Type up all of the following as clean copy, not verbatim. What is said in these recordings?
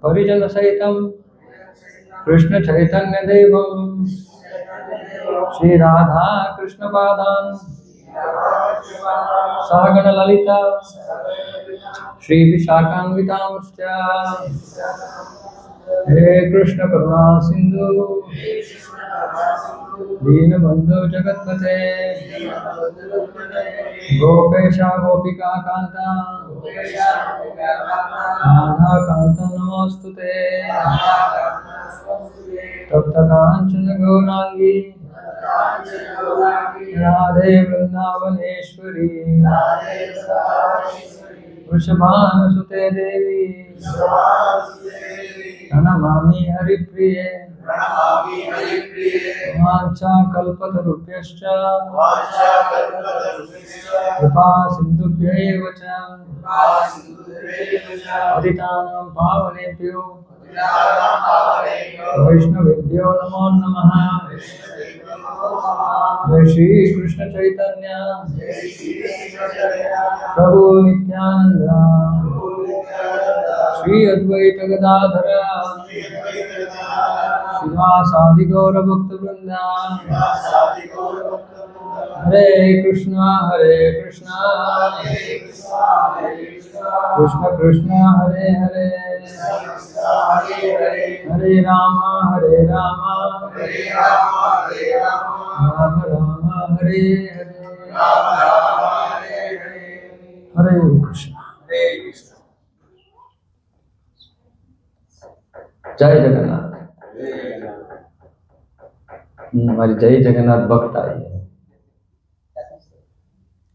Parijana Sahitam Krishna Chaitanya Devam Shri Radha Krishna Padan Sagana Lalita Shri Vishakhanvitamscha He Krishna Karuna Sindhu Deenabandhu Jagatpate Gopesha Gopika Kanta Radha Kanta Namostute Tapta Kanchana Gaurangi Radhe Vrindavaneshwari Vrishabhanasute Devi Pranamami Haripriye Vancha Kalpatarupyascha Kripa Sindhubhya Vacha Patitanam Pavanebhyo Vaishnavibhyo Namo Namaha Jai Shri Krishna Chaitanya Prabhu Nityananda Shri Advaita Gadadhara Srivasadi Gaura Bhakta Vrinda Hare Krishna Krishna Krishna Hare Hare Hare Rama Rama Rama Hare Hare Hare Krishna Jai Jagannath हमारी जय जगन्नाथ भक्त आई है.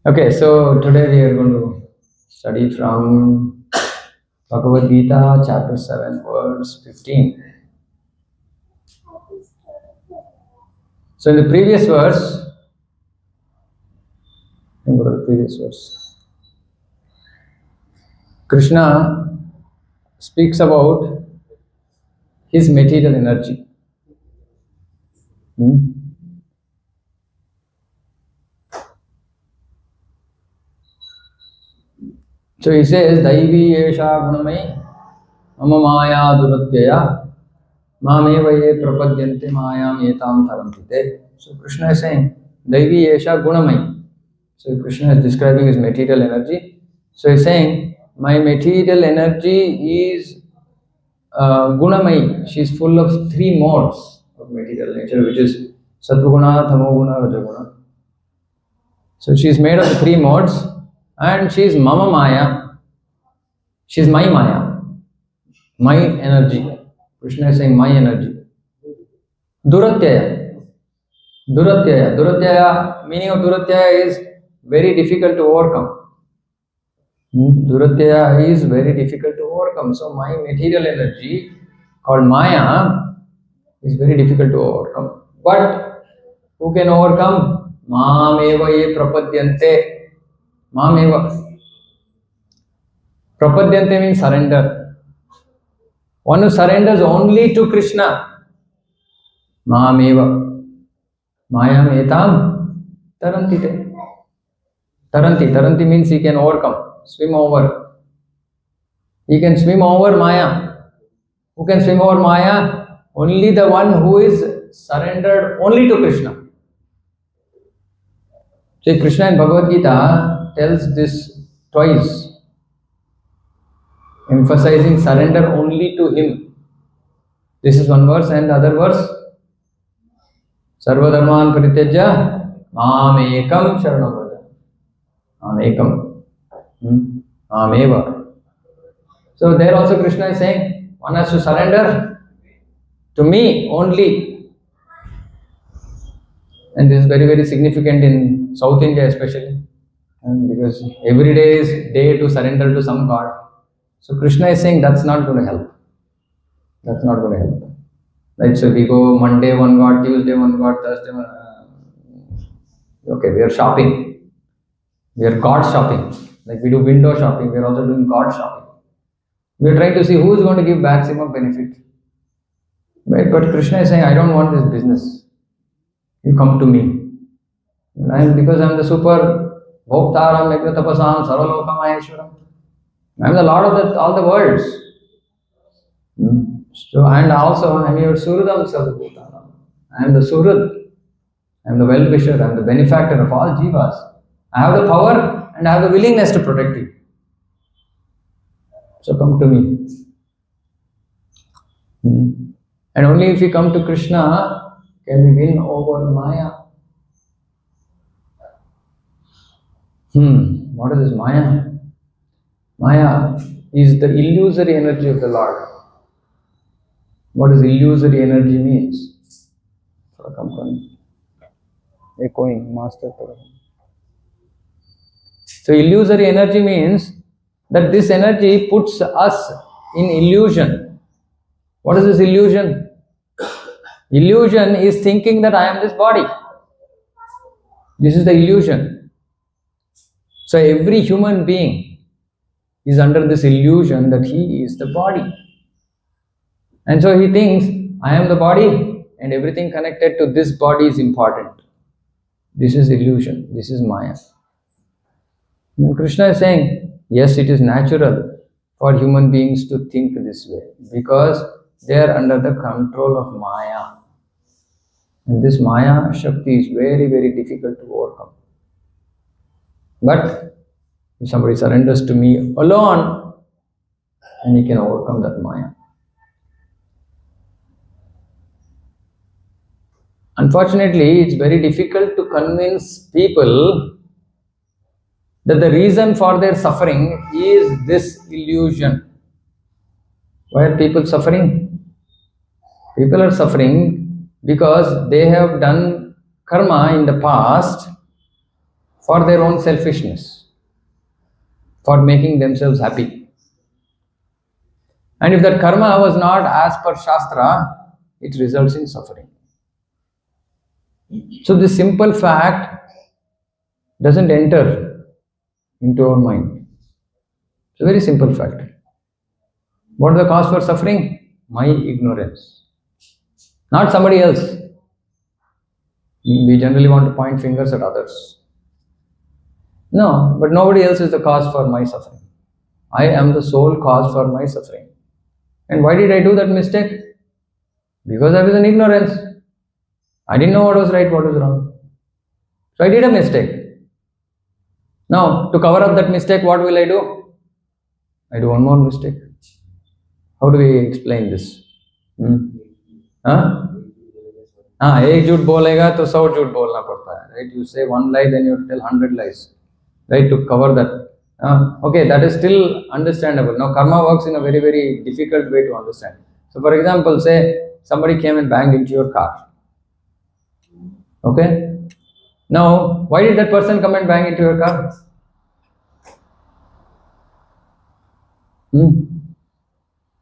Okay, so today we are going to study from Bhagavad Gita, chapter 7, verse 15. So in the previous verse, Krishna speaks about his material energy. So he says, Daivi Esha Gunamai Mama Maya Duratyaya Mameva Ye Prapadyante Mayam Yetam Tarantite. So Krishna is saying, Daivi Esha Gunamai. So Krishna is describing his material energy. So he's saying, my material energy is Gunamai. She is full of three modes of material nature, which is Satvaguna, Tamoguna, Rajaguna. So she is made of the three modes, and she is Mama Maya. She is my Maya, my energy. Krishna is saying my energy. Duratyaya. Meaning of Duratyaya is very difficult to overcome. Duratyaya is very difficult to overcome. So my material energy called Maya is very difficult to overcome. But who can overcome? Mameva ye prapadyante. Mameva. Prapadyante means surrender. One who surrenders only to Krishna. Mameva. Mayam etam tarantite. Taranti means he can overcome, swim over. He can swim over Maya. Who can swim over Maya? Only the one who is surrendered only to Krishna. See, Krishna in Bhagavad Gita tells this twice, emphasizing surrender only to him. This is one verse, and the other verse, Sarva Dharman Parityaja Mam Ekam Sharanam Vraja. Mam Ekam. Mameva. So there also Krishna is saying, one has to surrender to me only. And this is very, very significant in South India especially. And because every day is day to surrender to some god. So Krishna is saying that's not going to help. That's not going to help. Right? So we go Monday one god, Tuesday one god, Thursday one. Okay, we are shopping. We are god shopping. Like we do window shopping, we are also doing god shopping. We are trying to see who is going to give maximum benefit. Right? But Krishna is saying, I don't want this business. You come to me. Because I'm the super Bhoktaram, Yajna Tapasam, Sarvalokam Maheshwaram. I'm the Lord of all the worlds. So, and also I am your Suhridam Sarvabhutanam. I am the Suhrad. I am the well-wisher. I am the benefactor of all jivas. I have the power and I have the willingness to protect you. So come to me. And only if we come to Krishna can we win over Maya. What is this Maya? Maya is the illusory energy of the Lord. What does illusory energy means? Echoing, master. So illusory energy means that this energy puts us in illusion. What is this illusion? Illusion is thinking that I am this body. This is the illusion. So every human being is under this illusion that he is the body. And so he thinks, I am the body and everything connected to this body is important. This is illusion. This is Maya. And Krishna is saying, yes, it is natural for human beings to think this way because they are under the control of Maya. And this Maya Shakti is very, very difficult to overcome. But if somebody surrenders to me alone, then he can overcome that Maya. Unfortunately, it's very difficult to convince people that the reason for their suffering is this illusion. Why are people suffering? People are suffering because they have done karma in the past for their own selfishness, for making themselves happy. And if that karma was not as per Shastra, it results in suffering. So this simple fact doesn't enter into our mind. It's a very simple fact. What is the cause for suffering? My ignorance. Not somebody else. We generally want to point fingers at others. No, but nobody else is the cause for my suffering. I am the sole cause for my suffering. And why did I do that mistake? Because I was in ignorance. I didn't know what was right, what was wrong. So I did a mistake. Now, to cover up that mistake, what will I do? I do one more mistake. How do we explain this? एक झूठ बोलेगा तो 100 झूठ बोलना पड़ता है, right? You say one lie, then you tell 100 lies, right? To cover that. Okay, that is still understandable. Now, karma works in a very, very difficult way to understand. So, for example, say somebody came and banged into your car. Okay? Now, why did that person come and bang into your car?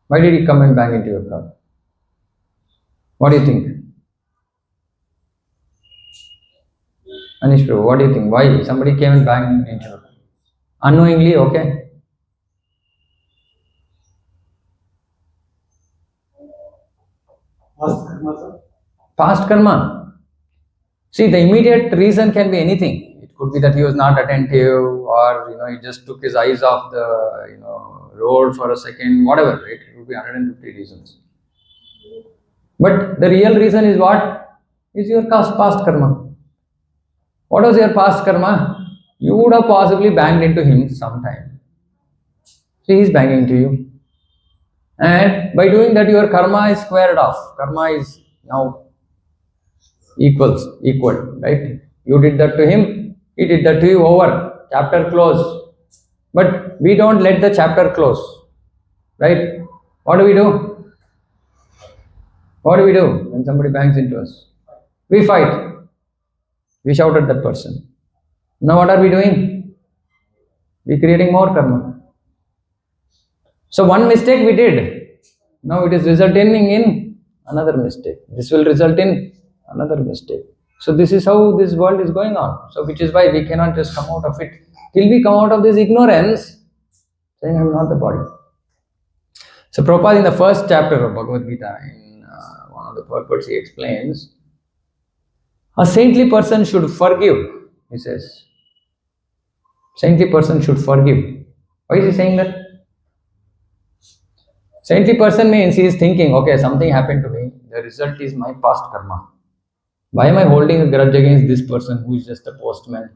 Why did he come and bang into your car? What do you think? Anish bro, what do you think? Why somebody came and banged into your car? Unknowingly, okay? Past karma, sir. Past karma. See, the immediate reason can be anything. It could be that he was not attentive, or he just took his eyes off the road for a second, whatever. Right? It could be 150 reasons. But the real reason is what? Is your past karma. What was your past karma? You would have possibly banged into him sometime. So he is banging to you. And by doing that, your karma is squared off. Karma is now equal, right? You did that to him, he did that to you, over. Chapter closed. But we don't let the chapter close. Right? What do we do? What do we do when somebody bangs into us? We fight. We shout at that person. Now what are we doing? We're creating more karma. So one mistake we did. Now it is resulting in another mistake. This will result in another mistake. So this is how this world is going on. So which is why we cannot just come out of it. Till we come out of this ignorance, saying I am not the body. So Prabhupada in the first chapter of Bhagavad Gita, in one of the purports, he explains, a saintly person should forgive, he says. Saintly person should forgive. Why is he saying that? Saintly person means he is thinking, okay, something happened to me, the result is my past karma. Why am I holding a grudge against this person who is just a postman?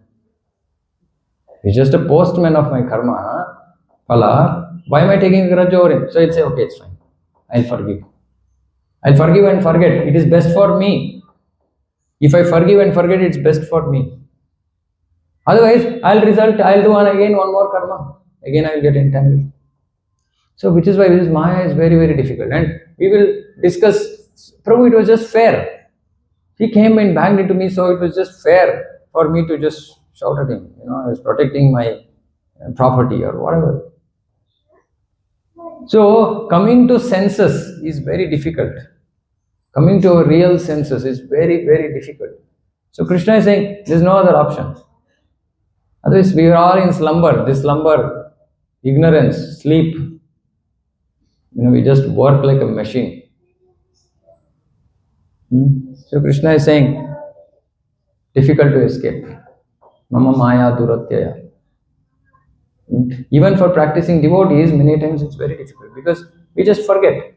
He's just a postman of my karma. Phala. Why am I taking a grudge over him? So he'll say, okay, it's fine. I'll forgive. I'll forgive and forget. It is best for me. If I forgive and forget, it's best for me. Otherwise, I'll do again one more karma. Again, I will get entangled. So, which is why this Maya is very, very difficult. And we will discuss, Prabhu, it was just fair. He came and banged into me, so it was just fair for me to just shout at him. I was protecting my property or whatever. So, coming to senses is very difficult. Coming to a real senses is very, very difficult. So, Krishna is saying, there is no other option. Otherwise, we are all in slumber. This slumber, ignorance, sleep. We just work like a machine. So Krishna is saying, difficult to escape. Mama Maya Duratyaya. Even for practicing devotees, many times it's very difficult because we just forget.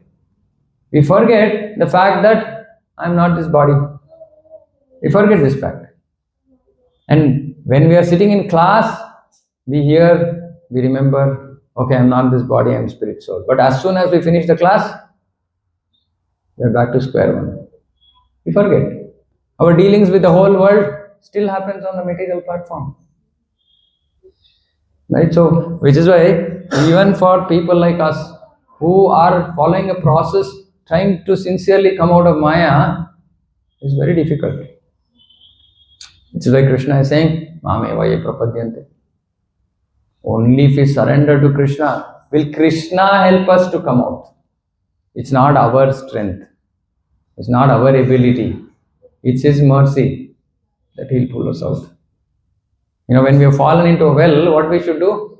We forget the fact that I am not this body. We forget this fact. And when we are sitting in class, we hear, we remember, okay, I am not this body, I am spirit soul. But as soon as we finish the class, we are back to square one. We forget. Our dealings with the whole world still happens on the material platform. Right? So, which is why even for people like us who are following a process, trying to sincerely come out of Maya, is very difficult. Which is why Krishna is saying, Mameva ye prapadyante. Only if we surrender to Krishna, will Krishna help us to come out. It's not our strength. It's not our ability. It's His mercy that He'll pull us out. When we have fallen into a well, what we should do?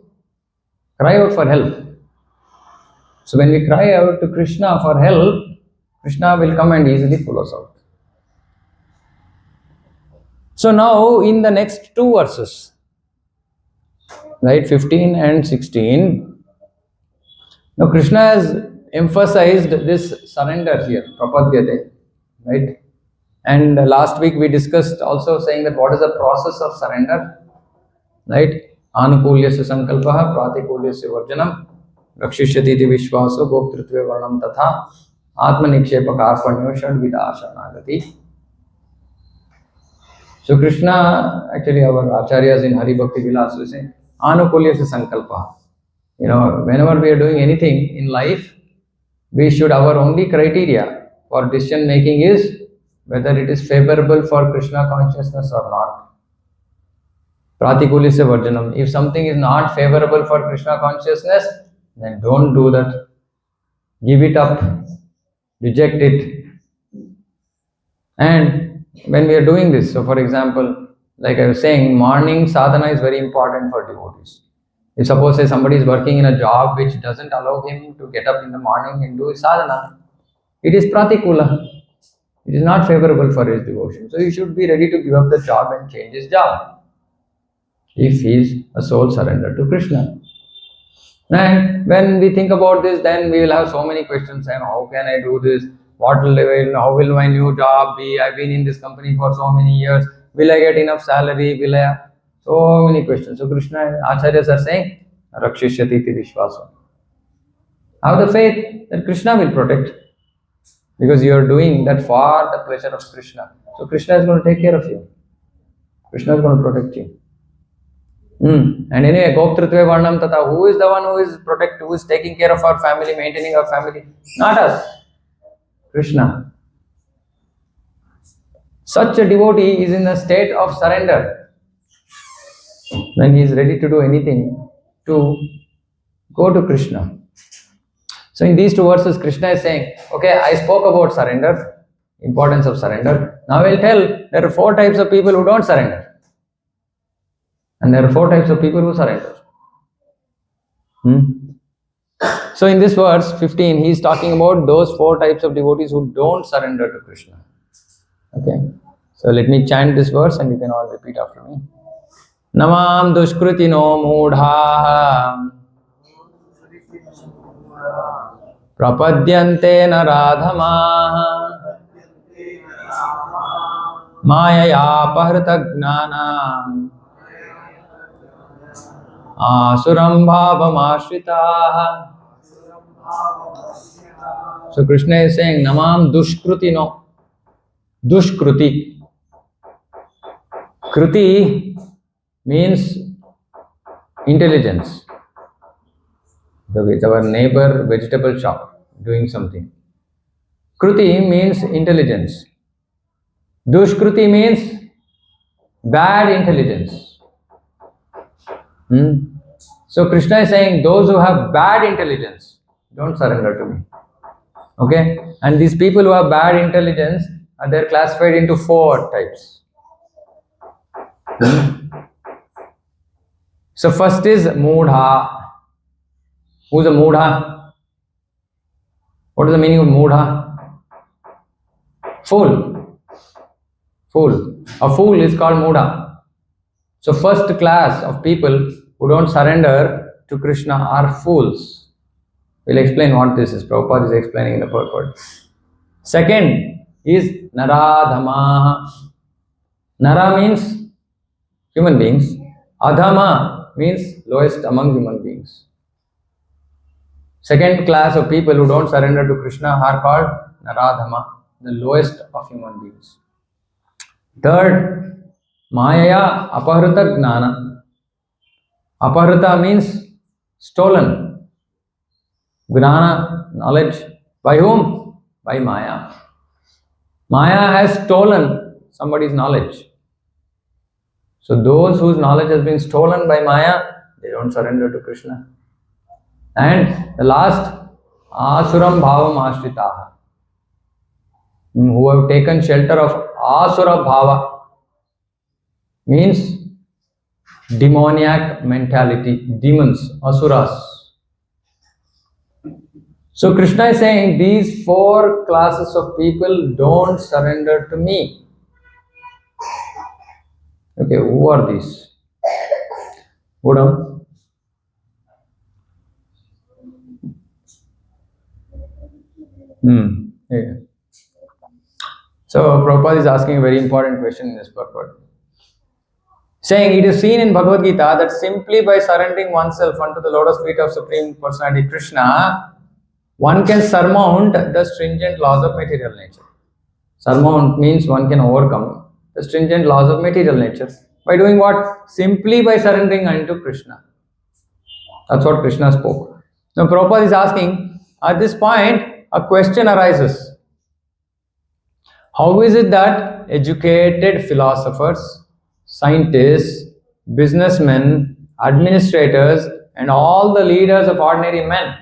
Cry out for help. So when we cry out to Krishna for help, Krishna will come and easily pull us out. So now in the next two verses, right, 15 and 16, now Krishna has emphasized this surrender here, prapadyate, right? And last week we discussed also saying that what is the process of surrender, right? Anukulyasya sankalpaha, pratikulyasya varjanam, rakshishyati iti vishvaso, goptritve varnam tatha, atma nikshepa karpanyo shadvida sharanagati. So Krishna, actually our acharyas in Hari Bhakti Vilas will say, Anukulyasya sankalpaha. Whenever we are doing anything in life, our only criteria for decision making is whether it is favorable for Krishna consciousness or not. Pratikulisya varjanam. If something is not favorable for Krishna consciousness, then don't do that. Give it up. Reject it. And when we are doing this, so for example, like I was saying, morning sadhana is very important for devotees. If suppose say somebody is working in a job which doesn't allow him to get up in the morning and do his sadhana, it is pratikula. It is not favorable for his devotion. So he should be ready to give up the job and change his job, if he is a soul surrender to Krishna. And when we think about this, then we will have so many questions. How can I do this? How will my new job be? I've been in this company for so many years. Will I get enough salary? So many questions. So Krishna, Acharyas are saying, Rakshishyati iti vishvaso. Have the faith that Krishna will protect. Because you are doing that for the pleasure of Krishna. So Krishna is going to take care of you. Krishna is going to protect you. And anyway, Goptritve Varnam Tata, who is the one who is taking care of our family, maintaining our family? Not us. Krishna. Such a devotee is in a state of surrender. When he is ready to do anything, to go to Krishna. So in these two verses, Krishna is saying, okay, I spoke about surrender, importance of surrender. Now I will tell, there are 4 types of people who don't surrender. And there are 4 types of people who surrender. So in this verse 15, he is talking about those 4 types of devotees who don't surrender to Krishna. Okay. So let me chant this verse and you can all repeat after me. Namam dushkrutino mudha Prapadyante naradhamaha Mayaya pahrita gnana Asuram bhavam ashritaha. So Krishna is saying Namam dushkruti no. Dushkruti. Kruti means intelligence. So it's our neighbor vegetable shop doing something. Kruti means intelligence. Dushkruti means bad intelligence. So Krishna is saying those who have bad intelligence, don't surrender to me. Okay? And these people who have bad intelligence, they're classified into 4 types. So first is Moodha. Who's a Moodha? What is the meaning of Moodha? Fool. Fool. A fool is called Moodha. So first class of people who don't surrender to Krishna are fools. We'll explain what this is. Prabhupada is explaining in the purport. Second is Naradhama. Nara means human beings. Adhama means lowest among human beings. Second class of people who don't surrender to Krishna are called Naradhama, the lowest of human beings. Third, Mayaya Aparuta Gnana. Aparuta means stolen. Gnana, knowledge. By whom? By Maya. Maya has stolen somebody's knowledge. So those whose knowledge has been stolen by Maya, they don't surrender to Krishna. And the last, Asuram Bhavam Ashritaha, who have taken shelter of Asura Bhava, means demoniac mentality, demons, asuras. So Krishna is saying these 4 classes of people don't surrender to me. Okay, who are these? Go down. Yeah. So Prabhupada is asking a very important question in this purport. Saying it is seen in Bhagavad Gita that simply by surrendering oneself unto the lotus feet of Supreme Personality Krishna, one can surmount the stringent laws of material nature. Surmount means one can overcome the stringent laws of material nature. By doing what? Simply by surrendering unto Krishna. That's what Krishna spoke. Now Prabhupada is asking, at this point, a question arises. How is it that educated philosophers, scientists, businessmen, administrators, and all the leaders of ordinary men,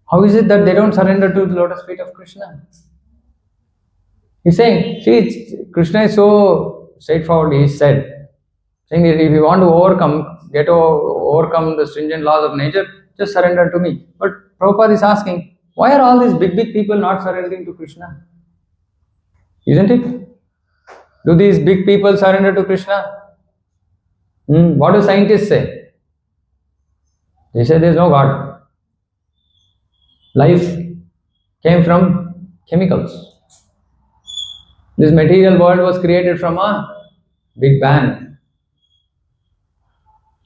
how is it that they don't surrender to the lotus feet of Krishna? He's saying, see, Krishna is so straightforward, he said, saying that if you want to overcome the stringent laws of nature, just surrender to me. But Prabhupada is asking, why are all these big people not surrendering to Krishna? Isn't it? Do these big people surrender to Krishna? What do scientists say? They say there is no God. Life came from chemicals. This material world was created from a Big Bang.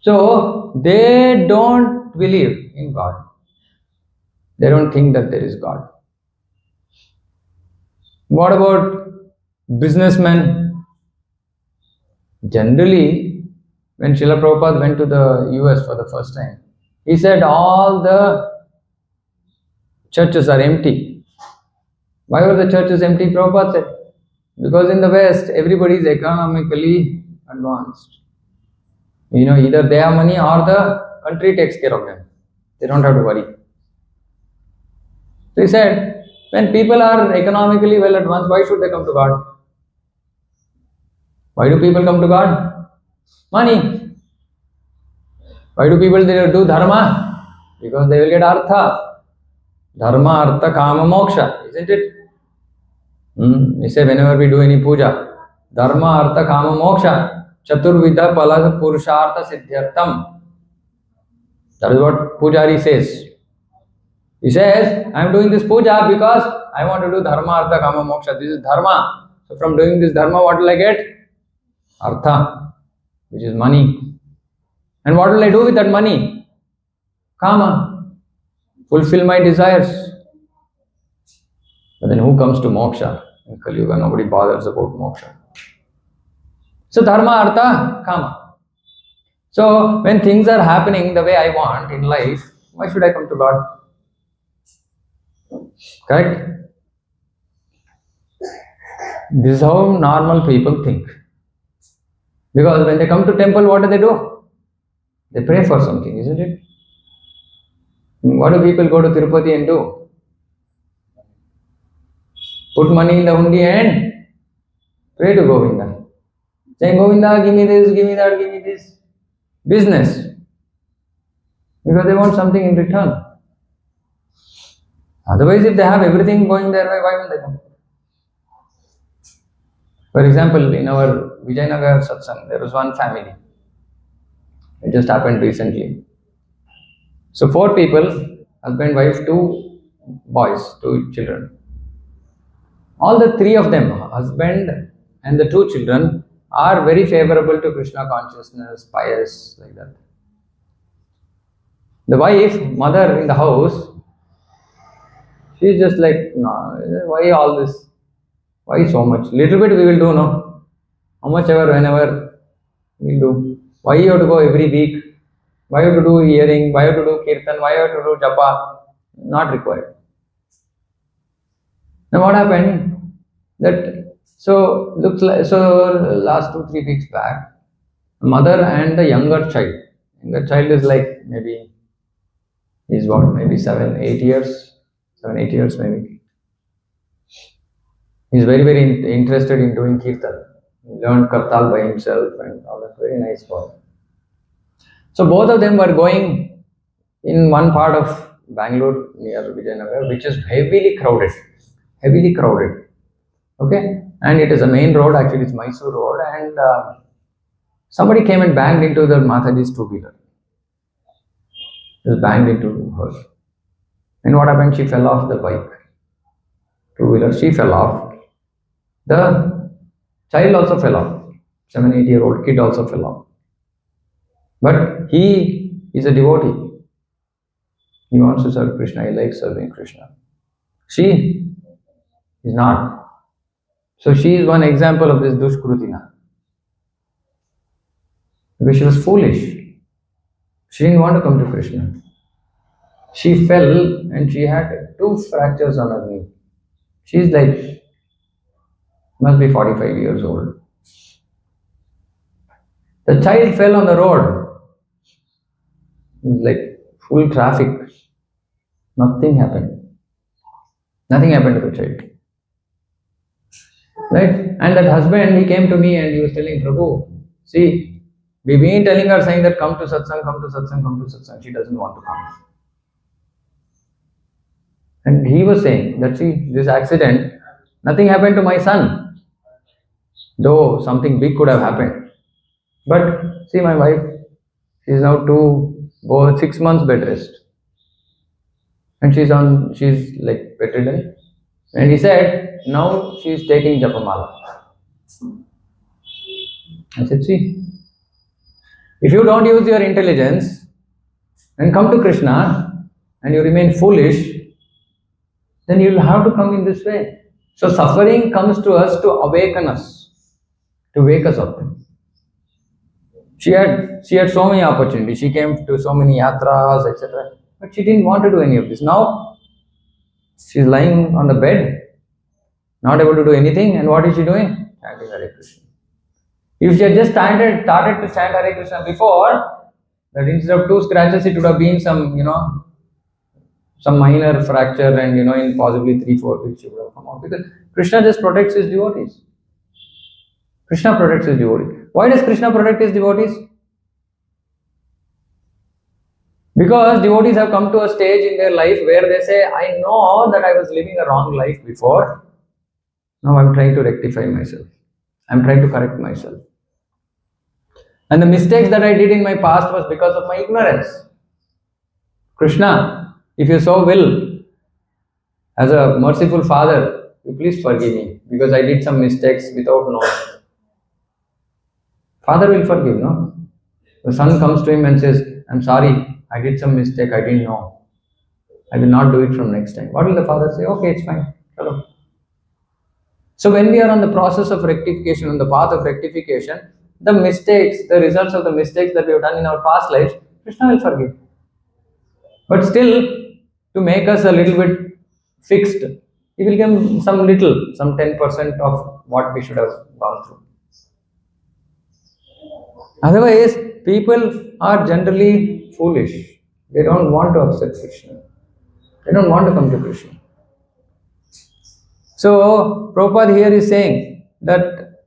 So they don't believe in God. They don't think that there is God. What about businessmen? Generally, when Srila Prabhupada went to the US for the first time, he said all the churches are empty. Why were the churches empty? Prabhupada said, because in the West, everybody is economically advanced. Either they have money or the country takes care of them. They don't have to worry. So he said, when people are economically well advanced, why should they come to God? Why do people come to God? Money. Why do people do dharma? Because they will get artha. Dharma, artha, kama, moksha. Isn't it? We say whenever we do any puja, dharma, artha, kama, moksha, chaturvidha pala purushartha siddhyartham. That is what Pujari says. He says, I am doing this puja because I want to do dharma, artha, kama, moksha. This is dharma. So from doing this dharma, what will I get? Artha, which is money. And what will I do with that money? Kama, fulfill my desires. But then who comes to moksha? In Kali Yuga, nobody bothers about moksha. So dharma, artha, kama. So when things are happening the way I want in life, why should I come to God? Correct? This is how normal people think. Because when they come to temple, what do? They pray for something, isn't it? What do people go to Tirupati and do? Put money in the hundi and pray to Govinda. Saying, Govinda, give me this, give me that, give me this. Business. Because they want something in return. Otherwise, if they have everything going their way, why will they come? For example, in our Vijayanagar satsang, there was one family. It just happened recently. So 4 people, husband, wife, 2 boys, 2 children. All the 3 of them, husband and the 2 children, are very favorable to Krishna consciousness, pious, like that. The wife, mother in the house, she's just like, no, why all this? Why so much? Little bit we will do, no? How much ever, whenever we'll do. Why you have to go every week? Why you have to do hearing? Why you have to do kirtan? Why you have to do japa? Not required. Now what happened? Last 2-3 weeks back, mother and the younger child. Younger child is like maybe, he's what, maybe 7-8 years? 7-8 years maybe. He's very, very interested in doing kirtan. He learned kartal by himself and all that. Very nice boy. So both of them were going in one part of Bangalore near Vijayanagar, which is heavily crowded. Heavily crowded. Okay? And it is a main road, actually it's Mysore road, and somebody came and banged into the Mataji's 2-wheeler. Just banged into her. And what happened? She fell off the bike. 2-wheeler, she fell off. The child also fell off. 7-8-year-old kid also fell off. But he is a devotee. He wants to serve Krishna. He likes serving Krishna. She is not. So she is one example of this dushkrutina. Because she was foolish. She didn't want to come to Krishna. She fell and she had 2 fractures on her knee. She is like, must be 45 years old. The child fell on the road. Like full traffic. Nothing happened. Nothing happened to the child. Right? And that husband, he came to me and he was telling, Prabhu, see, we've been telling her, saying that come to satsang, come to satsang, come to satsang. She doesn't want to come. And he was saying that, see, this accident, nothing happened to my son. Though something big could have happened. But see, my wife, she is now 6 months bed rest. And she's like bedridden. And he said, now she is taking japamala. I said, see, if you don't use your intelligence and come to Krishna and you remain foolish, then you will have to come in this way. So suffering comes to us to awaken us, to wake us up. She had so many opportunities. She came to so many yatras, etc. But she didn't want to do any of this. Now she's lying on the bed, not able to do anything. And what is she doing? Chanting Hare Krishna. If she had just started to chant Hare Krishna before, that instead of 2 scratches, it would have been some minor fracture, and in possibly 3-4 weeks she would have come out. Because Krishna just protects his devotees. Krishna protects his devotees. Why does Krishna protect his devotees? Because devotees have come to a stage in their life where they say, I know that I was living a wrong life before. Now I'm trying to rectify myself. I'm trying to correct myself. And the mistakes that I did in my past was because of my ignorance. Krishna, if you so will, As a merciful father, you please forgive me because I did some mistakes without knowing. Father will forgive, no? The son comes to him and says, I'm sorry, I did some mistake, I didn't know. I will not do it from next time. What will the father say? Okay, it's fine. Hello. So when we are on the process of rectification, on the path of rectification, the mistakes, the results of the mistakes that we have done in our past lives, Krishna will forgive. But still, to make us a little bit fixed, he will give some little, some 10% of what we should have gone through. Otherwise, people are generally foolish. They don't want to accept Krishna. They don't want to come to Krishna. So, Prabhupada here is saying that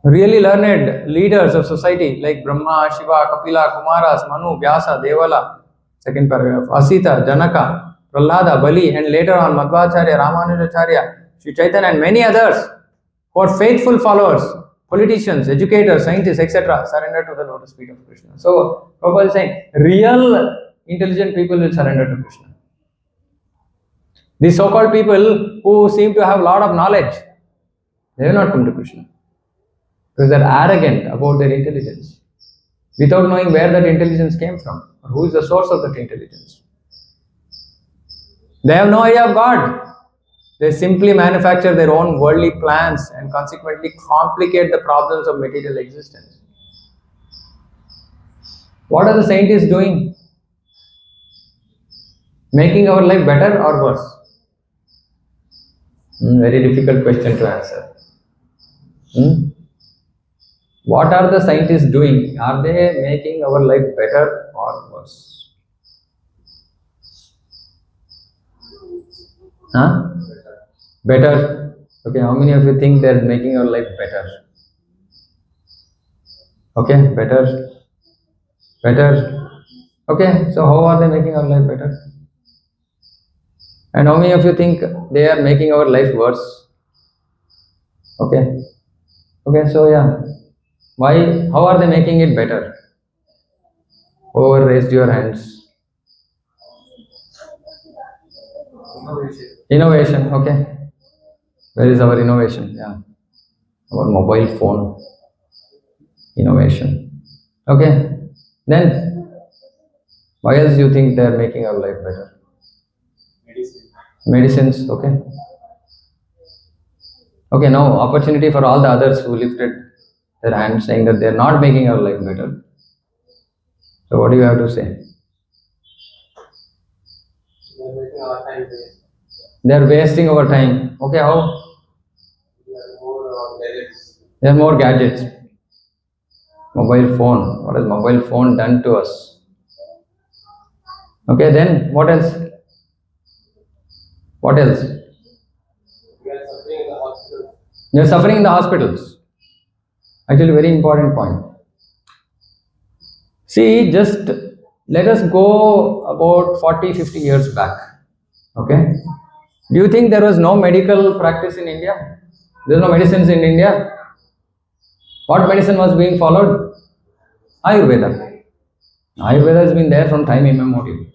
really learned leaders of society like Brahma, Shiva, Kapila, Kumaras, Manu, Vyasa, Devala, second paragraph, Asita, Janaka, Prahlada, Bali, and later on Madhvacharya, Ramanujacharya, Sri Chaitanya, and many others who are faithful followers, politicians, educators, scientists, etc., surrender to the lotus feet of Krishna. So, Prabhupada is saying real intelligent people will surrender to Krishna. These so-called people who seem to have a lot of knowledge, they will not come to Krishna because they are arrogant about their intelligence without knowing where that intelligence came from or who is the source of that intelligence. They have no idea of God. They simply manufacture their own worldly plans and consequently complicate the problems of material existence. What are the scientists doing? Making our life better or worse? Very difficult question to answer. What are the scientists doing? Are they making our life better or worse? Huh? Better. Okay, how many of you think they're making your life better? Okay, better. Better. Okay, so how are they making our life better? And how many of you think they are making our life worse? Okay. Okay, so yeah. Why? How are they making it better? Whoever raised your hands. Innovation. Okay. Where is our innovation? Yeah. Our mobile phone. Innovation. Okay. Then, why else you think they are making our life better? Medicines. Okay. Okay, now opportunity for all the others who lifted their hands saying that they are not making our life better. So what do you have to say? They are wasting our time. Okay, how? There are more gadgets. Mobile phone. What has mobile phone done to us? Okay, then what else? What else? You are suffering in the hospitals. Actually, very important point. See, just let us go about 40, 50 years back. Okay? Do you think there was no medical practice in India? There is no medicines in India? What medicine was being followed? Ayurveda. Ayurveda has been there from time immemorial.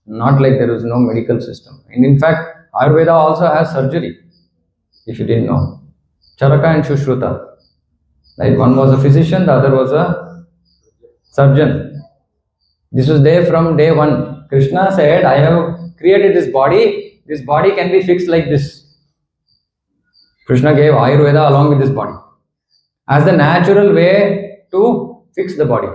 Not like there is no medical system. And in fact, Ayurveda also has surgery, if you didn't know. Charaka and Shushruta. Like one was a physician, the other was a surgeon. This was there from day one. Krishna said, I have created this body. This body can be fixed like this. Krishna gave Ayurveda along with this body as the natural way to fix the body.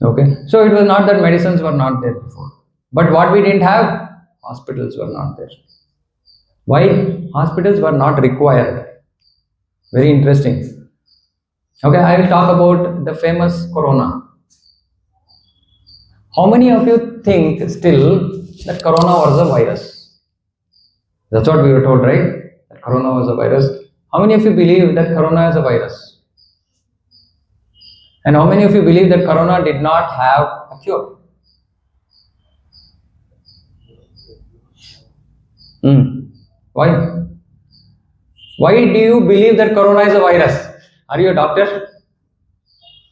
Okay. So it was not that medicines were not there before. But what we didn't have, hospitals were not there. Why? Hospitals were not required. Very interesting. Okay, I will talk about the famous corona. How many of you think still that corona was a virus? That's what we were told, right? That corona was a virus. How many of you believe that corona is a virus? And how many of you believe that corona did not have a cure? Why? Why do you believe that corona is a virus? Are you a doctor?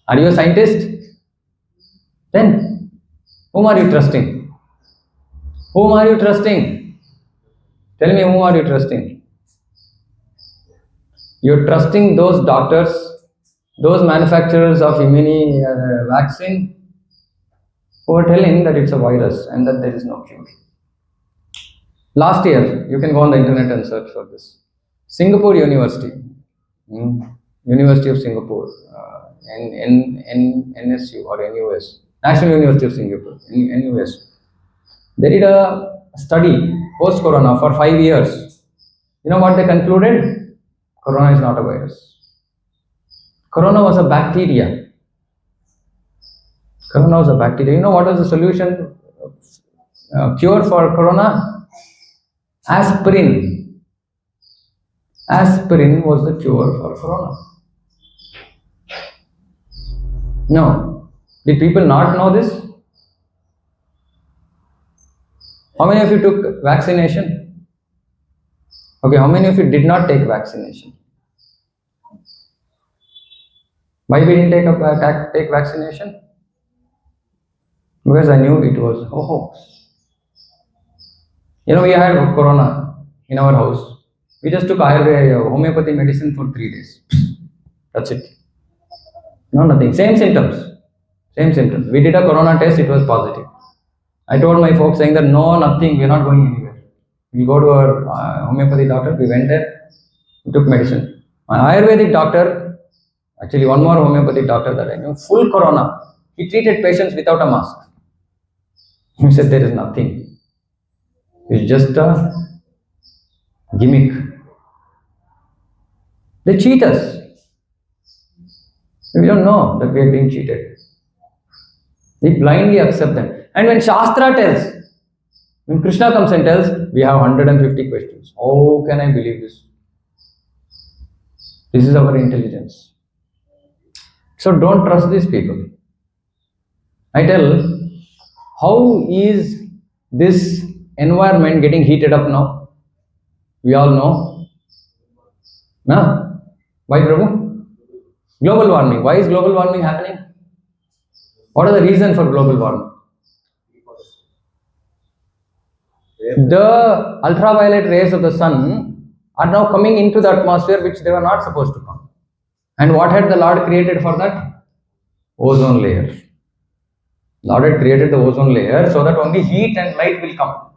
Are you a scientist? Then Whom are you trusting? Whom are you trusting? Tell me, whom are you trusting? You're trusting those doctors, those manufacturers of immune vaccine who are telling that it's a virus and that there is no cure. Last year, you can go on the internet and search for this. Singapore University, University of Singapore, NSU or NUS, National University of Singapore, NUS. They did a study post-corona for 5 years. You know what they concluded? Corona is not a virus. Corona was a bacteria. Corona was a bacteria. You know what was the solution? Cure for corona? Aspirin. Aspirin was the cure for corona. No. Did people not know this? How many of you took vaccination? Okay, how many of you did not take vaccination? Why we didn't take vaccination? Because I knew it was a hoax. You know, we had corona in our house. We just took homeopathy medicine for 3 days. That's it. No, nothing. Same symptoms. Same symptoms. We did a corona test, it was positive. I told my folks saying that no, nothing, we're not going anywhere. We go to our homeopathy doctor, we went there, we took medicine. My Ayurvedic doctor, actually one more homeopathic doctor that I knew, full corona. He treated patients without a mask. He said there is nothing. It's just a gimmick. They cheat us. We don't know that we are being cheated. We blindly accept them. And when Shastra tells, when Krishna comes and tells, we have 150 questions. How can I believe this? This is our intelligence. So don't trust these people. I tell, how is this environment getting heated up now? We all know. No? Why, Prabhu? Global warming. Why is global warming happening? What are the reasons for global warming? The ultraviolet rays of the sun are now coming into the atmosphere which they were not supposed to come. And what had the Lord created for that? Ozone layer. Lord had created the ozone layer so that only heat and light will come.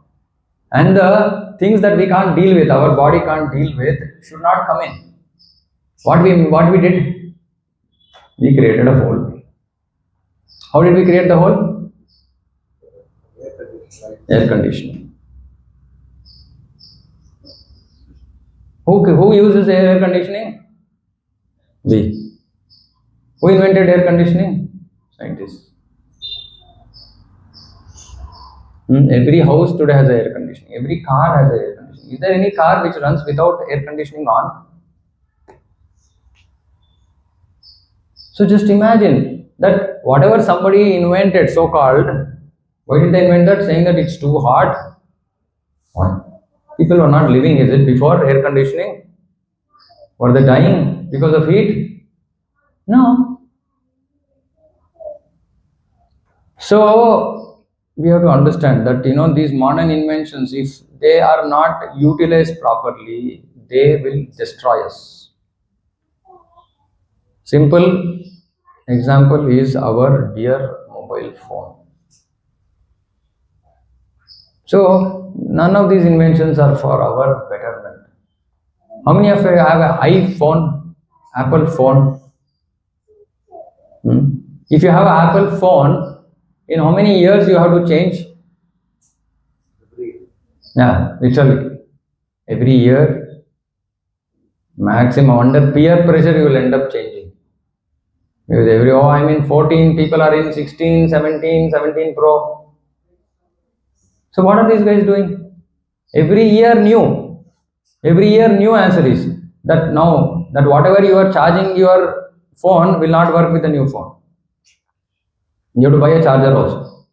And the things that we can't deal with, our body can't deal with, should not come in. What we did? We created a hole. How did we create the hole? Air conditioning. Who uses air conditioning? We. Who invented air conditioning? Scientists. Every house today has air conditioning. Every car has air conditioning. Is there any car which runs without air conditioning on? So just imagine that whatever somebody invented, so-called, why did they invent that? Saying that it's too hot. Why? People were not living, is it, before air conditioning? Were they dying because of heat? No. So we have to understand that these modern inventions, if they are not utilized properly, they will destroy us. Simple example is our dear mobile phone. So none of these inventions are for our betterment. How many of you have an iPhone, Apple phone? If you have an Apple phone, in how many years you have to change? Yeah, literally. Every year, maximum under peer pressure, you will end up changing. Because 14 people are in 16, 17, 17 Pro. So what are these guys doing? Every year new. Every year new answer is that now that whatever you are charging your phone will not work with the new phone. You have to buy a charger also.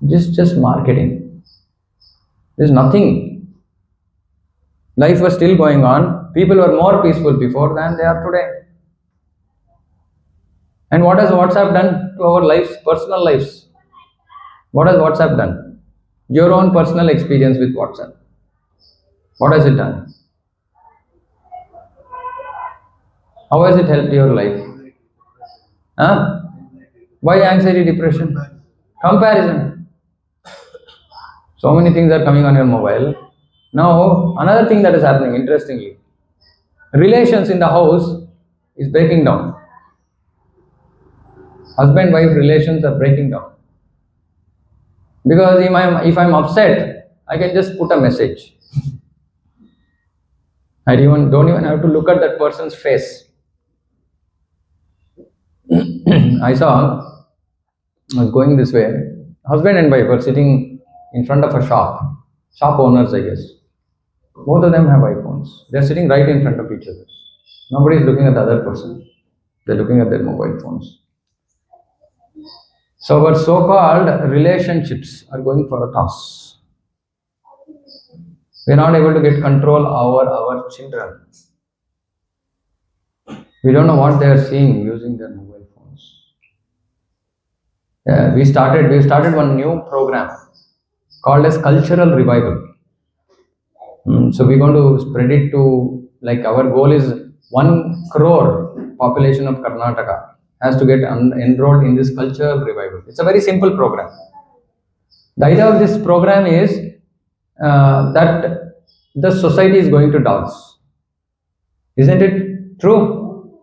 Just marketing. There's nothing. Life was still going on. People were more peaceful before than they are today. And what has WhatsApp done to our lives, personal lives? What has WhatsApp done? Your own personal experience with WhatsApp. What has it done? How has it helped your life? Huh? Why anxiety, depression? Comparison. So many things are coming on your mobile. Now, another thing that is happening, interestingly, relations in the house is breaking down. Husband-wife relations are breaking down. Because if I'm upset, I can just put a message. I don't even have to look at that person's face. I was going this way. Husband and wife were sitting in front of a shop. Shop owners, I guess. Both of them have iPhones. They're sitting right in front of each other. Nobody is looking at the other person. They're looking at their mobile phones. So our so-called relationships are going for a toss. We're not able to get control over our children. We don't know what they are seeing using their mobile phones. We started one new program called as cultural revival. So we're going to spread it to, like, our goal is 1 crore population of Karnataka has to get enrolled in this cultural revival. It's a very simple program. The idea of this program is that the society is going to dogs. Isn't it true?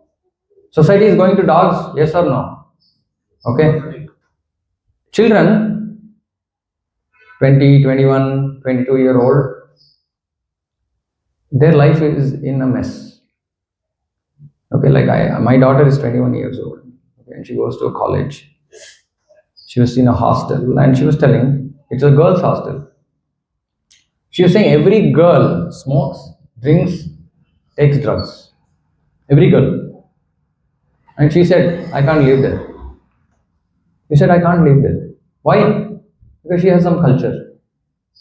Society is going to dogs, yes or no? Okay. Children, 20, 21, 22-year-old, their life is in a mess. Okay, like my daughter is 21 years old, okay, and she goes to a college. She was in a hostel, and she was telling it's a girls' hostel. She was saying every girl smokes, drinks, takes drugs. Every girl. And she said, I can't live there. He said, I can't live there. Why? Because she has some culture.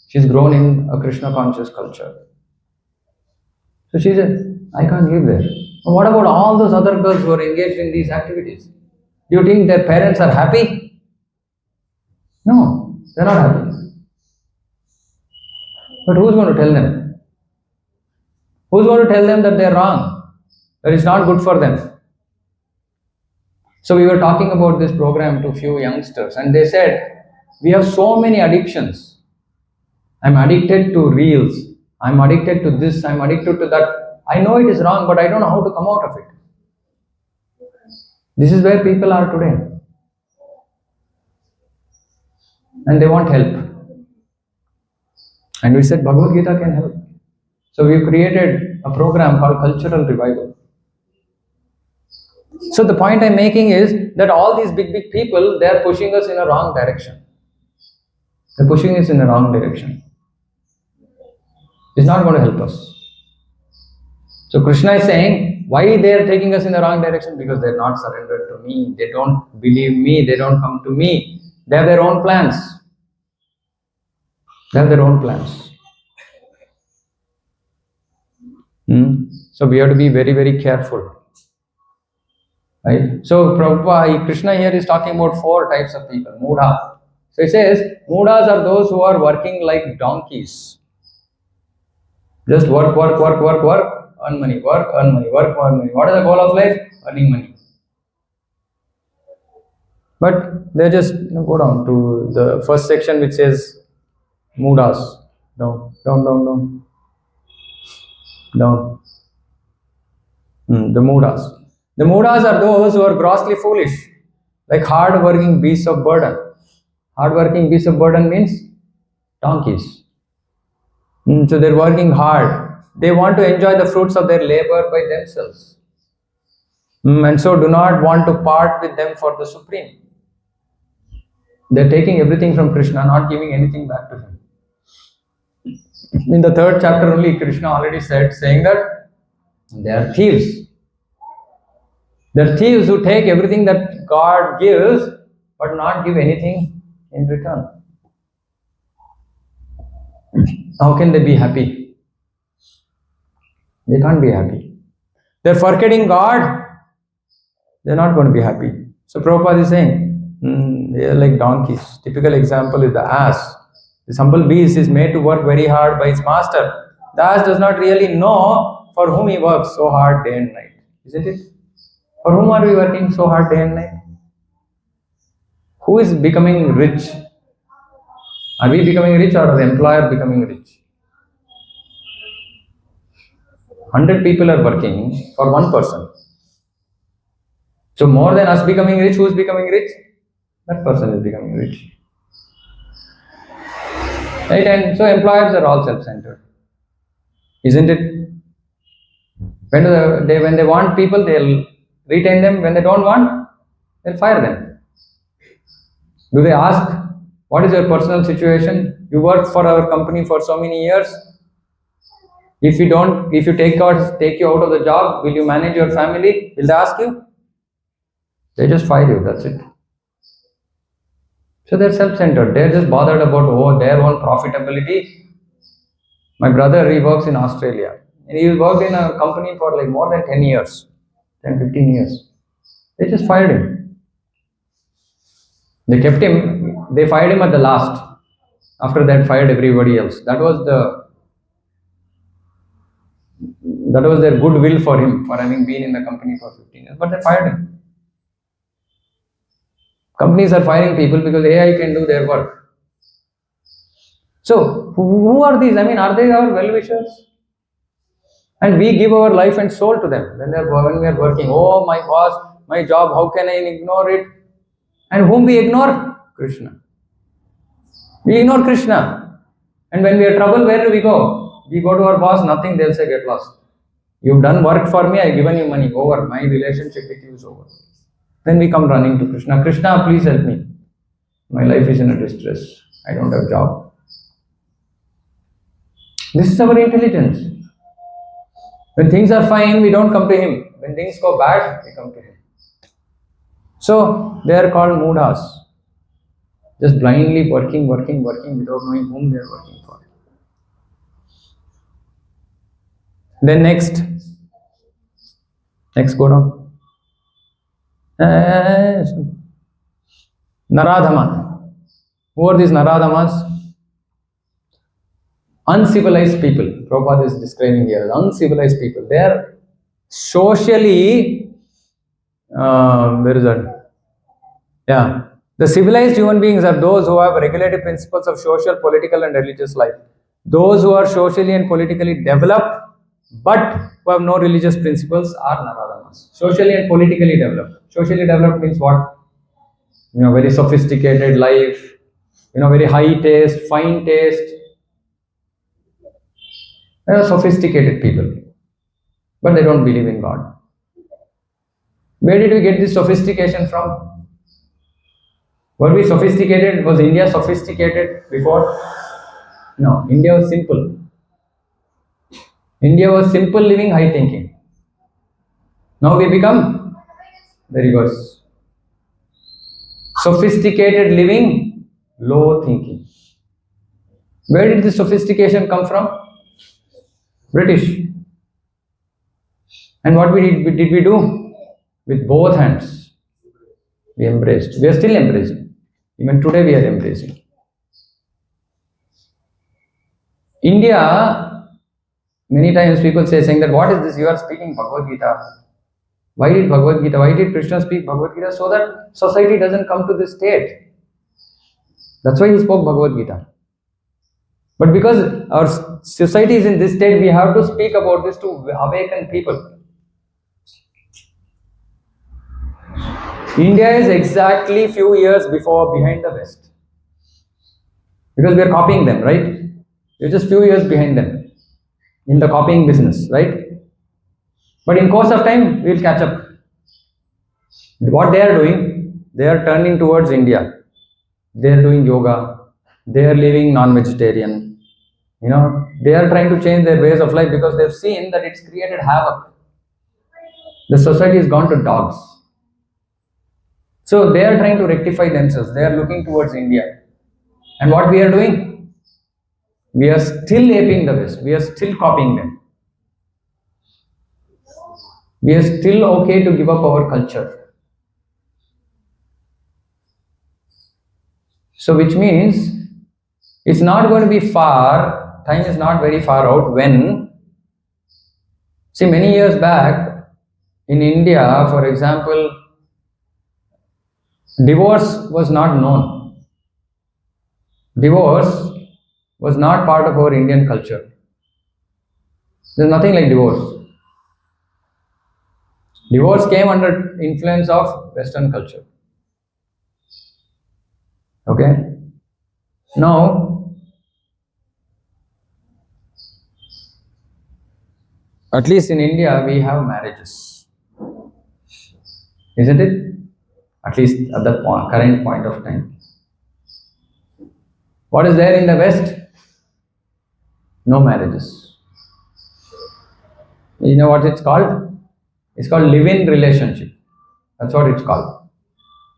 She's grown in a Krishna conscious culture. So she said, I can't live there. And what about all those other girls who are engaged in these activities? Do you think their parents are happy? No, they're not happy. But who's going to tell them? Who's going to tell them that they're wrong? That it's not good for them? So we were talking about this program to a few youngsters, and they said, we have so many addictions. I'm addicted to reels. I'm addicted to this. I'm addicted to that. I know it is wrong, but I don't know how to come out of it. This is where people are today. And they want help. And we said Bhagavad Gita can help. So we created a program called Cultural Revival. So the point I'm making is that all these big people, they are pushing us in a wrong direction. They're pushing us in a wrong direction. It's not going to help us. So Krishna is saying, why they are taking us in the wrong direction? Because they're not surrendered to me. They don't believe me. They don't come to me. They have their own plans. They have their own plans. So we have to be very, very careful. Right? So Prabhupada, Krishna here is talking about 4 types of people. Mudha. So he says, Mudhas are those who are working like donkeys. Just work, earn money, work, earn money, work, earn money. What is the goal of life? Earning money. But they just go down to the first section which says Mudas. Down. The Mudas. The Mudas are those who are grossly foolish, like hard-working beasts of burden. Hard-working beasts of burden means donkeys. So they're working hard. They want to enjoy the fruits of their labor by themselves. And so do not want to part with them for the Supreme. They're taking everything from Krishna, not giving anything back to him. In the 3rd chapter only, Krishna already said, saying that they are thieves. They're thieves who take everything that God gives, but not give anything in return. How can they be happy? They can't be happy. They're forgetting God. They're not going to be happy. So Prabhupada is saying, they are like donkeys. Typical example is the ass. This humble beast is made to work very hard by its master. The ass does not really know for whom he works so hard day and night. Isn't it? For whom are we working so hard day and night? Who is becoming rich? Are we becoming rich or the employer becoming rich? 100 people are working for one person. So more than us becoming rich, who is becoming rich? That person is becoming rich. Right? And so employers are all self-centered. Isn't it? When they want people, they'll retain them. When they don't want, they'll fire them. Do they ask, what is your personal situation? You worked for our company for so many years. If you take you out of the job, will you manage your family? Will they ask you? They just fire you, that's it. So they're self-centered. They're just bothered about their own profitability. My brother, he works in Australia. And he worked in a company for like more than 10 years, 10, 15 years. They just fired him. They kept him, they fired him at the last. After that, fired everybody else. That was their goodwill for him, for having been in the company for 15 years. But they fired him. Companies are firing people because AI can do their work. So, who are these? I mean, are they our well-wishers? And we give our life and soul to them when we are working. Oh, my boss, my job, how can I ignore it? And whom we ignore? Krishna. We ignore Krishna. And when we are trouble, where do we go? We go to our boss, nothing, they'll say, get lost. You've done work for me, I've given you money, over. My relationship with you is over. Then we come running to Krishna. Krishna, please help me. My life is in a distress. I don't have a job. This is our intelligence. When things are fine, we don't come to him. When things go bad, we come to him. So, they are called moodas. Just blindly working without knowing whom they are working for. Then next go down. Naradhama. Who are these Naradhamas? Uncivilized people. Prabhupada is describing here uncivilized people. They are socially, where is that? Yeah. The civilized human beings are those who have regulated principles of social, political, and religious life. Those who are socially and politically developed but who have no religious principles are Naradamas. Socially and politically developed. Socially developed means what? Very sophisticated life, very high taste, fine taste. They are sophisticated people, but they don't believe in God. Where did we get this sophistication from? Were we sophisticated? Was India sophisticated before? No, India was simple. India was simple living, high thinking. Now we become the reverse. Sophisticated living, low thinking. Where did this sophistication come from? British. And what did we do? With both hands. We embraced. We are still embracing. Even today we are embracing. India, many times people saying that what is this? You are speaking Bhagavad Gita. Why did Bhagavad Gita? Why did Krishna speak Bhagavad Gita? So that society doesn't come to this state. That's why he spoke Bhagavad Gita. But because our society is in this state, we have to speak about this to awaken people. India is exactly few years behind the West. Because we are copying them, right? We're just few years behind them in the copying business, right? But in course of time, we'll catch up. What they are doing, they are turning towards India. They are doing yoga. They are living non-vegetarian. They are trying to change their ways of life because they've seen that it's created havoc. The society has gone to dogs. So they are trying to rectify themselves. They are looking towards India. And what we are doing? We are still aping the West. We are still copying them. We are still okay to give up our culture. So which means it's not going to be far, time is not very far out when, see, many years back in India, for example, divorce was not known. Divorce was not part of our Indian culture. There's nothing like divorce. Divorce came under influence of Western culture. Okay? Now, at least in India, we have marriages. Isn't it? At least at the current point of time. What is there in the West? No marriages. You know what it's called? It's called live-in relationship. That's what it's called.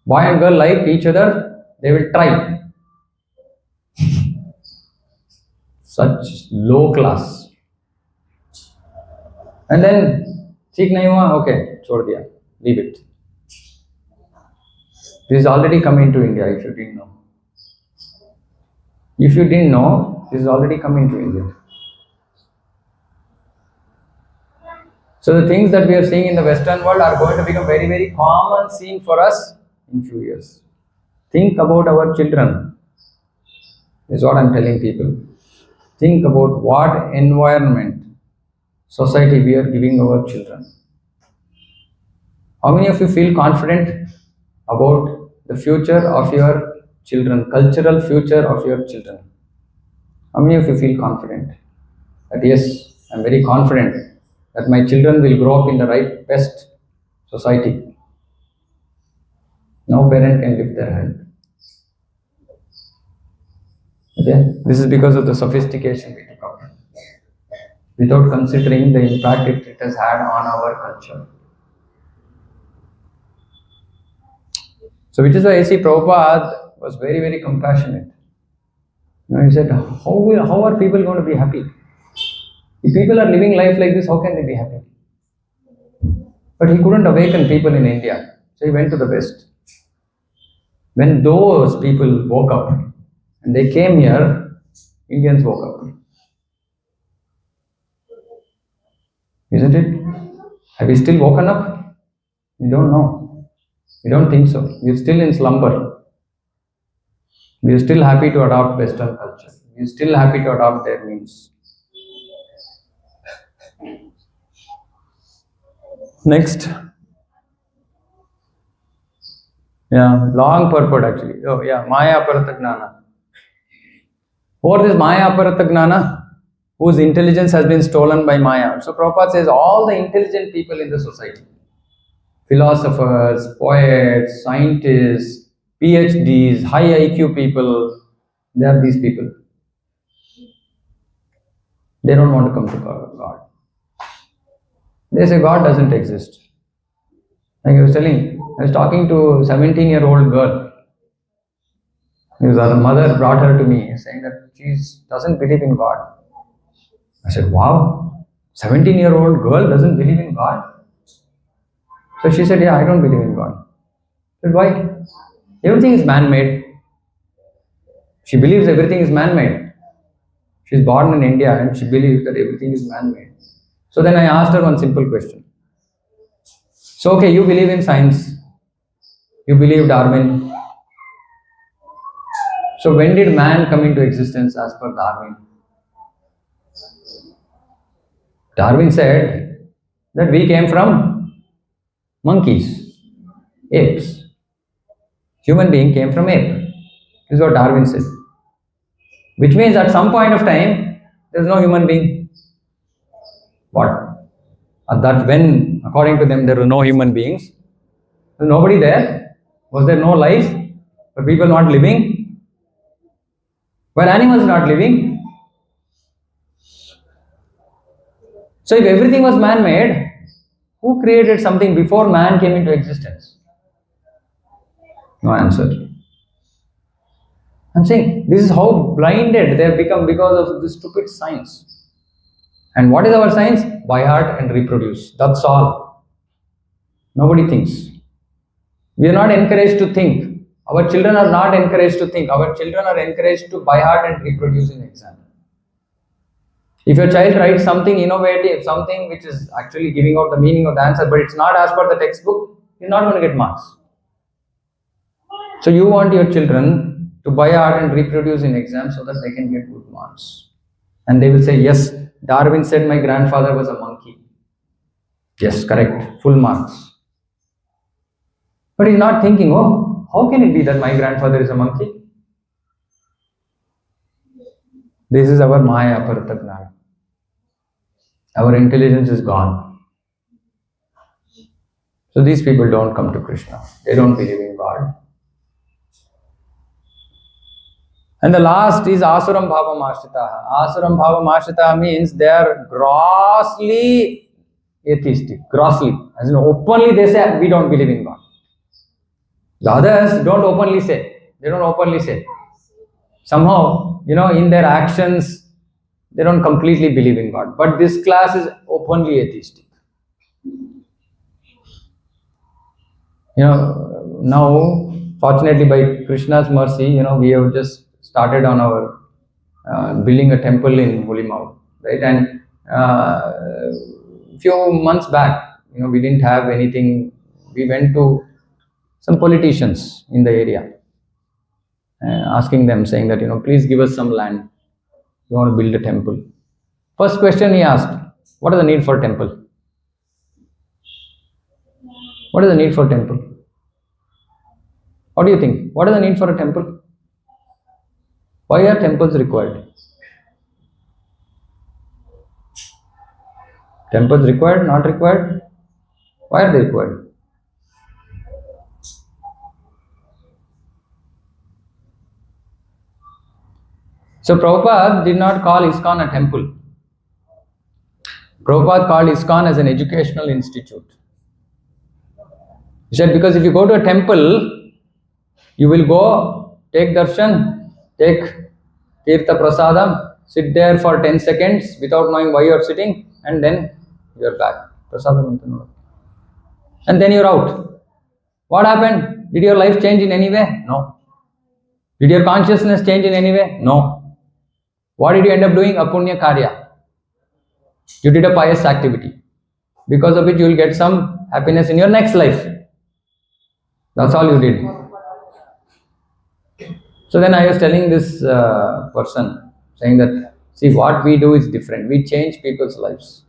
Boy and girl like each other, they will try. Such low class. And then, ठीक नहीं हुआ, okay, छोड़ दिया, leave it. This is already come into India, if you didn't know. If you didn't know, this is already come into India. So the things that we are seeing in the Western world are going to become very, very common scene for us in few years. Think about our children, is what I'm telling people. Think about what environment, society we are giving our children. How many of you feel confident about the future of your children, cultural future of your children? How many of you feel confident that yes, I'm very confident that my children will grow up in the right, best society? No parent can lift their hand. Okay, this is because of the sophistication we took up, without considering the impact it has had on our culture. So, which is why I see Prabhupada was very, very compassionate. He said, how are people going to be happy? If people are living life like this, how can they be happy? But he couldn't awaken people in India, so he went to the West. When those people woke up and they came here, Indians woke up. Isn't it? Have we still woken up? We don't know. We don't think so. We're still in slumber. We're still happy to adopt Western culture. We're still happy to adopt their means. Next. Yeah, long purport actually. Oh yeah, Maya Paratagnana. Who are this Maya Paratagnana? Whose intelligence has been stolen by Maya. So Prabhupada says all the intelligent people in the society, philosophers, poets, scientists, PhDs, high IQ people, they are these people. They don't want to come to God. They say God doesn't exist. Like I was talking to a 17-year-old girl. Her mother brought her to me saying that she doesn't believe in God. I said, wow, 17-year-old girl doesn't believe in God? So she said, yeah, I don't believe in God. I said, why? Everything is man-made. She believes everything is man-made. She's born in India and she believes that everything is man-made. So then I asked her one simple question. So okay, you believe in science. You believe Darwin. So when did man come into existence as per Darwin? Darwin said that we came from monkeys, apes. Human being came from ape. This is what Darwin said. Which means at some point of time, there is no human being. What? At that when, according to them, there were no human beings. There was nobody there. Was there no life? Were people not living? Were animals not living? So if everything was man-made, who created something before man came into existence? No answer. I'm saying this is how blinded they have become because of this stupid science. And what is our science? Buy art and reproduce. That's all. Nobody thinks. We are not encouraged to think Our children are not encouraged to think. Our children are encouraged to by heart and reproduce in exam. If your child writes something innovative, something which is actually giving out the meaning of the answer, but it's not as per the textbook, he's not going to get marks. So you want your children to by heart and reproduce in exams so that they can get good marks. And they will say, yes, Darwin said my grandfather was a monkey. Yes, correct, full marks. But he's not thinking, oh, how can it be that my grandfather is a monkey? This is our Maya Paratajnana. Our intelligence is gone. So these people don't come to Krishna. They don't believe in God. And the last is Asuram Bhava Mashritaha. Asuram Bhava Mashritaha means they are grossly atheistic. Grossly. As in openly they say, we don't believe in God. The others don't openly say. They don't openly say. Somehow, in their actions, they don't completely believe in God. But this class is openly atheistic. Now, fortunately by Krishna's mercy, we have just started on our building a temple in Mulimau, right? And few months back, we didn't have anything. We went to some politicians in the area, asking them, saying that, please give us some land. We want to build a temple. First question he asked, what is the need for a temple? What is the need for a temple? What do you think? What is the need for a temple? Why are temples required? Temples required, not required? Why are they required? So Prabhupada did not call ISKCON a temple. Prabhupada called ISKCON as an educational institute. He said, because if you go to a temple, you will go, take darshan, take tirtha prasadam, sit there for 10 seconds without knowing why you are sitting, and then you are back. Prasadam. And then you are out. What happened? Did your life change in any way? No. Did your consciousness change in any way? No. What did you end up doing? A punya karya. You did a pious activity, because of which you will get some happiness in your next life. That's all you did. So then I was telling this person, saying that, see, what we do is different. We change people's lives.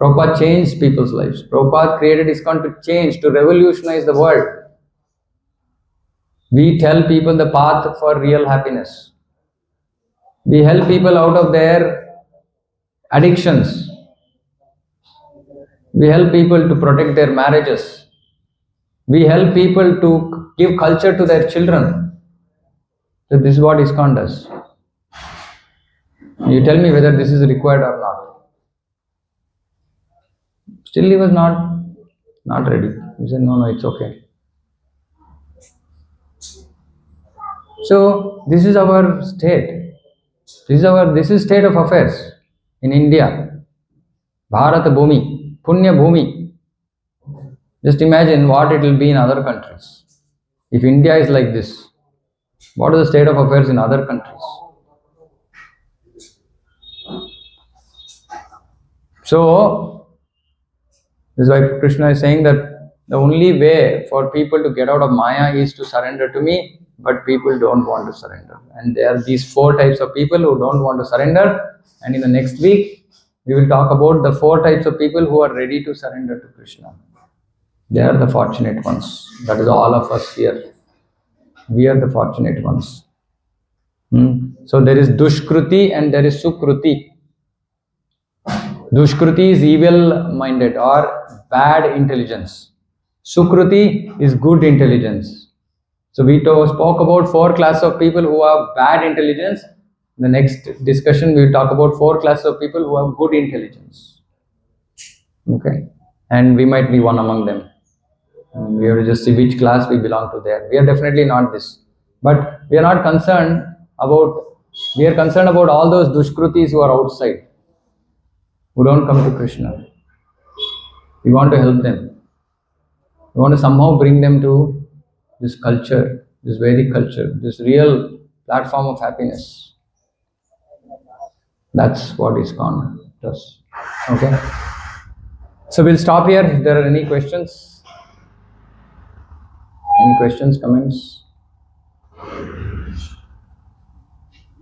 Prabhupada changed people's lives. Prabhupada created ISKCON to change, to revolutionize the world. We tell people the path for real happiness. We help people out of their addictions. We help people to protect their marriages. We help people to give culture to their children. So this is what ISKCON does. You tell me whether this is required or not. Still he was not ready. He said, no, it's okay. So this is our state. This is state of affairs in India. Bharat Bhumi, Punya Bhumi. Just imagine what it will be in other countries. If India is like this, what is the state of affairs in other countries? So, this is why Krishna is saying that the only way for people to get out of Maya is to surrender to me, but people don't want to surrender. And there are these 4 types of people who don't want to surrender. And in the next week, we will talk about the 4 types of people who are ready to surrender to Krishna. They are the fortunate ones. That is all of us here. We are the fortunate ones. So there is Dushkruti and there is Sukruti. Dushkruti is evil-minded or bad intelligence. Sukruti is good intelligence. So we spoke about 4 classes of people who have bad intelligence. In the next discussion, we will talk about 4 classes of people who have good intelligence. Okay, and we might be one among them. We have to just see which class we belong to there. We are definitely not this, but we are not concerned about. We are concerned about all those dushkrutis who are outside, who don't come to Krishna. We want to help them. We want to somehow bring them to this culture, this Vedic culture, this real platform of happiness. That's what ISKCON does. Okay. So we'll stop here. If there are any questions, comments?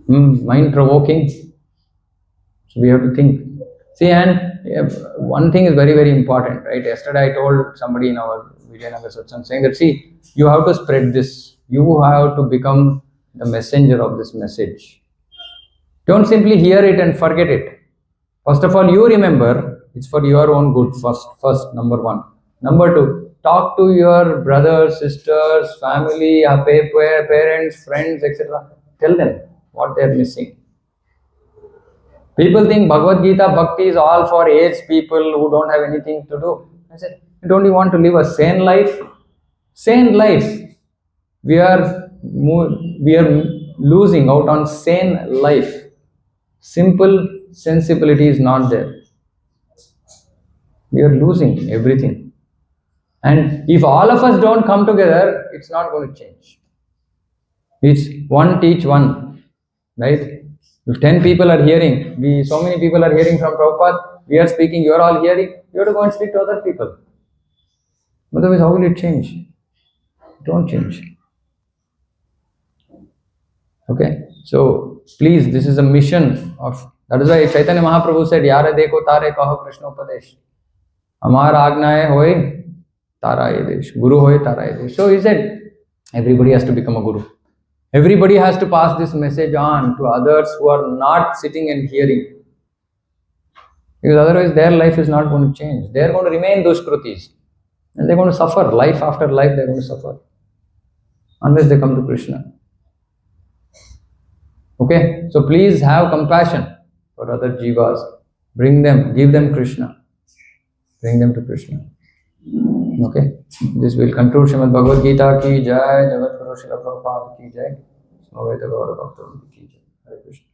Mind provoking. So we have to think. See, and one thing is very, very important, right? Yesterday I told somebody in our Vijayanagar Satsang saying that, see, you have to spread this. You have to become the messenger of this message. Don't simply hear it and forget it. First of all, you remember it's for your own good first, number one. Number two, talk to your brothers, sisters, family, parents, friends, etc. Tell them what they are missing. People think Bhagavad Gita Bhakti is all for aged people who don't have anything to do. I said, don't you want to live a sane life? Sane life. We are losing out on sane life. Simple sensibility is not there. We are losing everything. And if all of us don't come together, it's not going to change. It's one teach one, right? If 10 people are hearing, so many people are hearing from Prabhupada, we are speaking, you are all hearing, you have to go and speak to other people. Otherwise, how will it change? It won't change. Okay? So, please, this is a mission of, that is why Chaitanya Mahaprabhu said, Yara dekho tare kaho Krishna upadesh. Amar agnaye hoy tara ye desh. Guru hoy tara ye desh. So he said, everybody has to become a guru. Everybody has to pass this message on to others who are not sitting and hearing. Because otherwise their life is not going to change. They are going to remain dushkrutis. And they are going to suffer. Life after life they are going to suffer. Unless they come to Krishna. Okay? So please have compassion for other jivas. Bring them, give them Krishna. Bring them to Krishna. Okay? This will conclude Srimad Bhagavad Gita ki jai, Jagat Guru Srila Prabhupada ki jai, Smavedha Gaura Bhakta ki jai. Hare Krishna.